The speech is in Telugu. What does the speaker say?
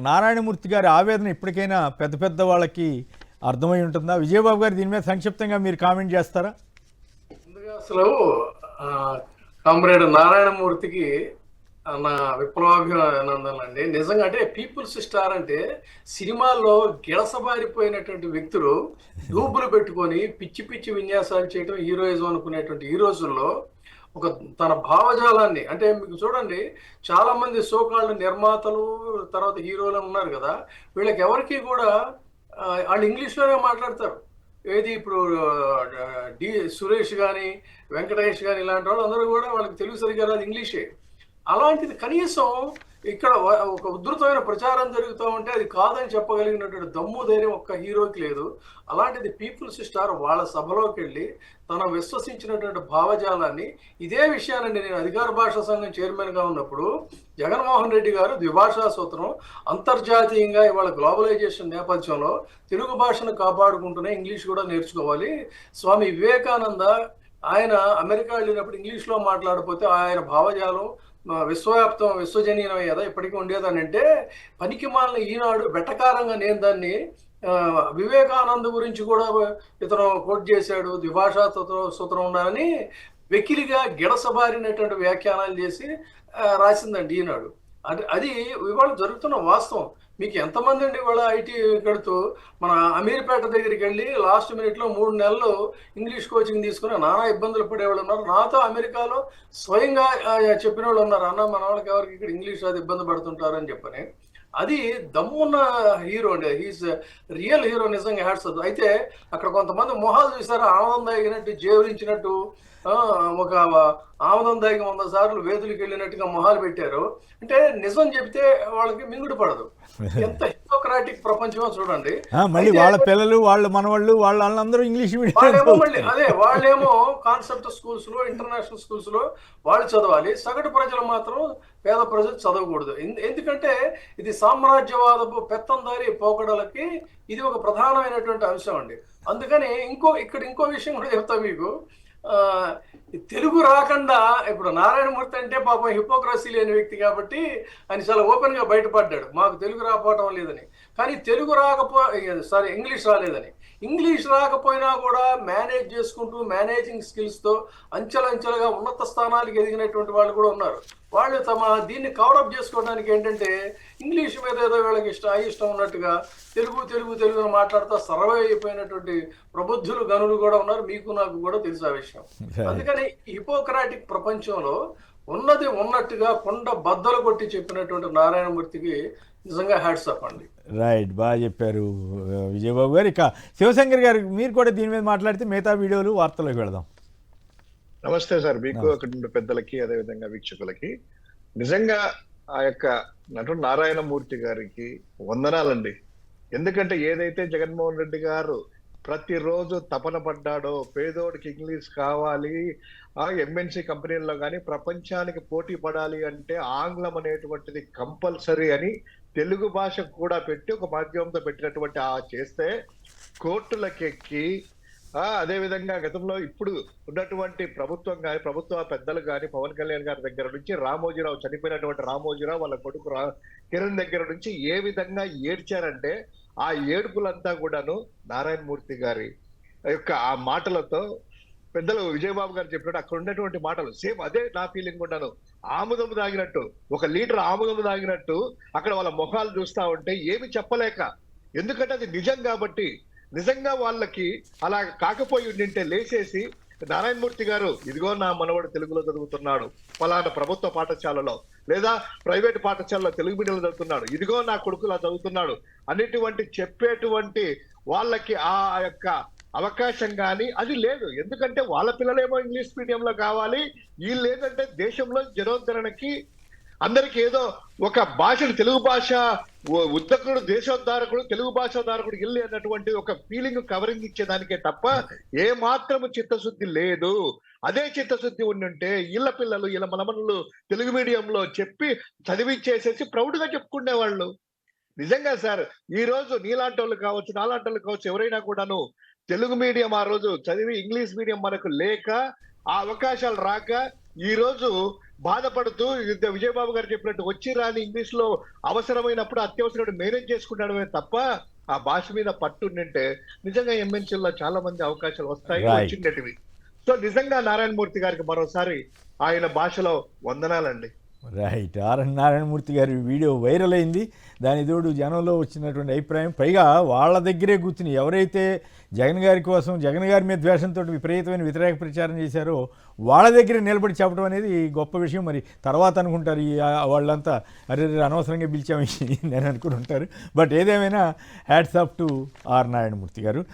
నారాయణమూర్తి గారి ఆవేదన ఇప్పటికైనా పెద్ద పెద్ద వాళ్ళకి అర్థమై ఉంటుందా? విజయబాబు గారు దీని మీద సంక్షిప్తంగా మీరు కామెంట్ చేస్తారా? ముందుగా అసలు ఆ, కామ్రేడ్ నారాయణమూర్తికి నా విప్లవాభినందనలండి. నిజంగా అంటే పీపుల్స్ స్టార్ అంటే సినిమాల్లో గిడసబారిపోయినటువంటి వ్యక్తులు డూబులు పెట్టుకొని పిచ్చి పిచ్చి విన్యాసాలు చేయడం హీరోయిజం అనుకునేటువంటి ఈ రోజుల్లో ఒక తన భావజాలాన్ని అంటే మీకు చూడండి, చాలా మంది సోకాళ్ళు నిర్మాతలు తర్వాత హీరోలు ఉన్నారు కదా, వీళ్ళకి ఎవరికి కూడా వాళ్ళు ఇంగ్లీష్లోనే మాట్లాడతారు. ఏది ఇప్పుడు డి సురేష్ కానీ వెంకటేష్ కానీ ఇలాంటి వాళ్ళు అందరూ కూడా వాళ్ళకి తెలుగు సరిగ్గా రాదు, ఇంగ్లీషే. అలాంటిది కనీసం ఇక్కడ ఒక ఉధృతమైన ప్రచారం జరుగుతూ ఉంటే అది కాదని చెప్పగలిగినటువంటి దమ్ము ధైర్యం ఒక్క హీరోకి లేదు. అలాంటిది పీపుల్స్ స్టార్ వాళ్ళ సభలోకి వెళ్ళి తన విశ్వసించినటువంటి భావజాలాన్ని ఇదే విషయాన్ని నేను అధికార భాషా సంఘం చైర్మన్గా ఉన్నప్పుడు జగన్మోహన్ రెడ్డి గారు ద్విభాషా సూత్రం అంతర్జాతీయంగా ఇవాళ గ్లోబలైజేషన్ నేపథ్యంలో తెలుగు భాషను కాపాడుకుంటూనే ఇంగ్లీష్ కూడా నేర్చుకోవాలి. స్వామి వివేకానంద ఆయన అమెరికా వెళ్ళినప్పుడు ఇంగ్లీష్లో మాట్లాడకపోతే ఆయన భావజాలం విశ్వవ్యాప్తం విశ్వజనీయం అయ్యేదా ఇప్పటికీ ఉండేదని అంటే పనికి మాలిన ఈనాడు వెటకారంగా నేను దాన్ని వివేకానంద గురించి కూడా ఇతను కోట్ చేశాడు, ద్విభాషా సూత్రం ఉండాలని వెకిలిగా గిడసబారినటువంటి వ్యాఖ్యానాలు చేసి రాసిందండి ఈనాడు. అది ఇవాళ జరుగుతున్న వాస్తవం. మీకు ఎంతమంది అండి ఇవాళ ఐటీ కడుతూ మన అమీర్పేట దగ్గరికి వెళ్ళి లాస్ట్ మినిట్లో 3 నెలలు ఇంగ్లీష్ కోచింగ్ తీసుకుని నానా ఇబ్బందులు పడేవాళ్ళు ఉన్నారు. నాతో అమెరికాలో స్వయంగా చెప్పిన వాళ్ళు ఉన్నారు, అన్న మన వాళ్ళకి ఎవరికి ఇక్కడ ఇంగ్లీష్ అది ఇబ్బంది పడుతుంటారని చెప్పని. అది దమ్మున్న హీరో అండి, హీస్ రియల్ హీరో, నిజంగా హ్యాట్స్ ఆఫ్. అయితే అక్కడ కొంతమంది మొహాలు చూసారా, ఆనందం దాగినట్టు జేవరించినట్టు, ఒక ఆమదం దాగి 100 సార్లు వేదులకు వెళ్ళినట్టుగా మొహాలు పెట్టారు. అంటే నిజం చెప్తే వాళ్ళకి మింగుడు పడదు. ఎంత హిపోక్రాటిక్ ప్రపంచమో చూడండి. మళ్ళీ వాళ్ళ పిల్లలు వాళ్ళ మనవాళ్ళు వాళ్ళందరూ ఇంగ్లీష్ వాళ్ళేమో మళ్ళీ వాళ్ళేమో కాన్సెప్ట్ స్కూల్స్ లో ఇంటర్నేషనల్ స్కూల్స్ లో వాళ్ళు చదవాలి, సగటు ప్రజలు మాత్రం పేద ప్రజలు చదవకూడదు. ఎందుకంటే ఇది సామ్రాజ్యవాదపు పెత్తందారి పోకడలకి ఇది ఒక ప్రధానమైనటువంటి అంశం అండి. అందుకని ఇంకో విషయం కూడా చెప్తా మీకు. తెలుగు రాకుండా ఇప్పుడు నారాయణమూర్తి అంటే పాపం హిపోక్రసీ లేని వ్యక్తి కాబట్టి ఆయన చాలా ఓపెన్ గా బయటపడ్డాడు, మాకు తెలుగు రాకపోవటం లేదని. కానీ ఇంగ్లీష్ రాలేదని. ఇంగ్లీష్ రాకపోయినా కూడా మేనేజ్ చేసుకుంటూ మేనేజింగ్ స్కిల్స్తో అంచెలంచెలుగా ఉన్నత స్థానాలకు ఎదిగినటువంటి వాళ్ళు కూడా ఉన్నారు. వాళ్ళు దీన్ని కవరప్ చేసుకోవడానికి ఏంటంటే ఇంగ్లీష్ మీద ఏదో వీళ్ళకి ఇష్టం ఉన్నట్టుగా తెలుగును మాట్లాడుతూ సర్వే అయిపోయినటువంటి ప్రబుద్ధులు గనులు కూడా ఉన్నారు. మీకు నాకు కూడా తెలుసు ఆ విషయం. అందుకని హిపోక్రాటిక్ ప్రపంచంలో ఉన్నది ఉన్నట్టుగా కొండ బద్దలు కొట్టి చెప్పినటువంటి నారాయణమూర్తికి నిజంగా హ్యాట్స్ ఆఫ్ అండి. రైట్, బాగా చెప్పారు విజయబాబు గారు. ఇక శివశంకర్ గారు మీరు కూడా దీని మీద మాట్లాడితే మిగతా వీడియోలు వార్తలకు వెళదాం. నమస్తే సార్, మీకు అక్కడ పెద్దలకి అదేవిధంగా వీక్షకులకి. నిజంగా ఆ యొక్క నటుడు నారాయణమూర్తి గారికి వందనాలండి. ఎందుకంటే ఏదైతే జగన్మోహన్ రెడ్డి గారు ప్రతిరోజు తపన పడ్డాడో పేదోడికి ఇంగ్లీష్ కావాలి, ఆ ఎంఎన్సి కంపెనీల్లో కానీ ప్రపంచానికి పోటీ పడాలి అంటే ఆంగ్లం అనేటువంటిది కంపల్సరీ అని తెలుగు భాష కూడా పెట్టి ఒక మాధ్యమంతో పెట్టినటువంటి చేస్తే కోర్టులకు ఎక్కి అదేవిధంగా గతంలో ఇప్పుడు ఉన్నటువంటి ప్రభుత్వం కానీ ప్రభుత్వ పెద్దలు కానీ పవన్ కళ్యాణ్ గారి దగ్గర నుంచి రామోజీరావు చనిపోయినటువంటి రామోజీరావు వాళ్ళ కొడుకు కిరణ్ దగ్గర నుంచి ఏ విధంగా ఏడ్చారంటే ఆ ఏడుపులంతా కూడాను నారాయణమూర్తి గారి యొక్క ఆ మాటలతో పెద్దలు విజయబాబు గారు చెప్పినట్టు అక్కడ ఉన్నటువంటి మాటలు సేమ్ అదే నా ఫీలింగ్ కూడాను. ఆముదం తాగినట్టు, 1 లీటర్ ఆముదం తాగినట్టు అక్కడ వాళ్ళ ముఖాలు చూస్తా ఉంటే ఏమి చెప్పలేక, ఎందుకంటే అది నిజం కాబట్టి. నిజంగా వాళ్ళకి అలా కాకపోయి ఉండింటే లేచేసి నారాయణమూర్తి గారు ఇదిగో నా మనవడు తెలుగులో చదువుతున్నాడు పలానా ప్రభుత్వ పాఠశాలలో లేదా ప్రైవేట్ పాఠశాలలో తెలుగు మీడియంలో చదువుతున్నాడు, ఇదిగో నా కొడుకులా చదువుతున్నాడు అనేటువంటి చెప్పేటువంటి వాళ్ళకి ఆ యొక్క అవకాశం కానీ అది లేదు. ఎందుకంటే వాళ్ళ పిల్లలేమో ఇంగ్లీష్ మీడియంలో కావాలి, వీళ్ళు ఏంటంటే దేశంలో జనోద్ధరణకి అందరికి ఏదో ఒక భాషను తెలుగు భాష ఉద్దకుడు దేశోద్ధారకుడు తెలుగు భాషోద్ధారకుడు వెళ్ళి అన్నటువంటి ఒక ఫీలింగ్ కవరింగ్ ఇచ్చేదానికే తప్ప ఏ మాత్రము చిత్తశుద్ధి లేదు. అదే చిత్తశుద్ధి ఉండుంటే వీళ్ళ పిల్లలు వీళ్ళ మనమనులు తెలుగు మీడియంలో చెప్పి చదివించేసేసి ప్రౌడ్ గా చెప్పుకునేవాళ్ళు. నిజంగా సార్, ఈ రోజు నీలాంటి వాళ్ళు కావచ్చు నాలాంటి వాళ్ళు కావచ్చు ఎవరైనా కూడాను తెలుగు మీడియం ఆ రోజు చదివి ఇంగ్లీష్ మీడియం మనకు లేక ఆ అవకాశాలు రాక ఈ రోజు బాధపడుతూ విజయబాబు గారు చెప్పినట్టు వచ్చి రాని ఇంగ్లీష్ లో అవసరమైనప్పుడు అత్యవసరం మేనేజ్ చేసుకుంటాడమే తప్ప ఆ భాష మీద పట్టు ఉండింటే నిజంగా ఎంఎన్సీల్లో చాలా మంది అవకాశాలు వస్తాయి, Right. వచ్చిండేటివి. సో నిజంగా నారాయణమూర్తి గారికి మరోసారి ఆయన భాషలో వందనాలండి. రైట్. ఆర్ఎన్ నారాయణమూర్తి గారి వీడియో వైరల్ అయింది. దాని తోడు జనంలో వచ్చినటువంటి అభిప్రాయం, పైగా వాళ్ళ దగ్గరే కూర్చుని ఎవరైతే జగన్ గారి కోసం జగన్ గారి మీద ద్వేషంతో విపరీతమైన వ్యతిరేక ప్రచారం చేశారో వాళ్ళ దగ్గర నిలబడి చెప్పడం అనేది గొప్ప విషయం. మరి తర్వాత అనుకుంటారు వాళ్ళంతా అరే అనవసరంగా పిలిచామని నేను అనుకుని ఉంటారు. బట్ ఏదేమైనా hats off to R Narayanamurthy గారు.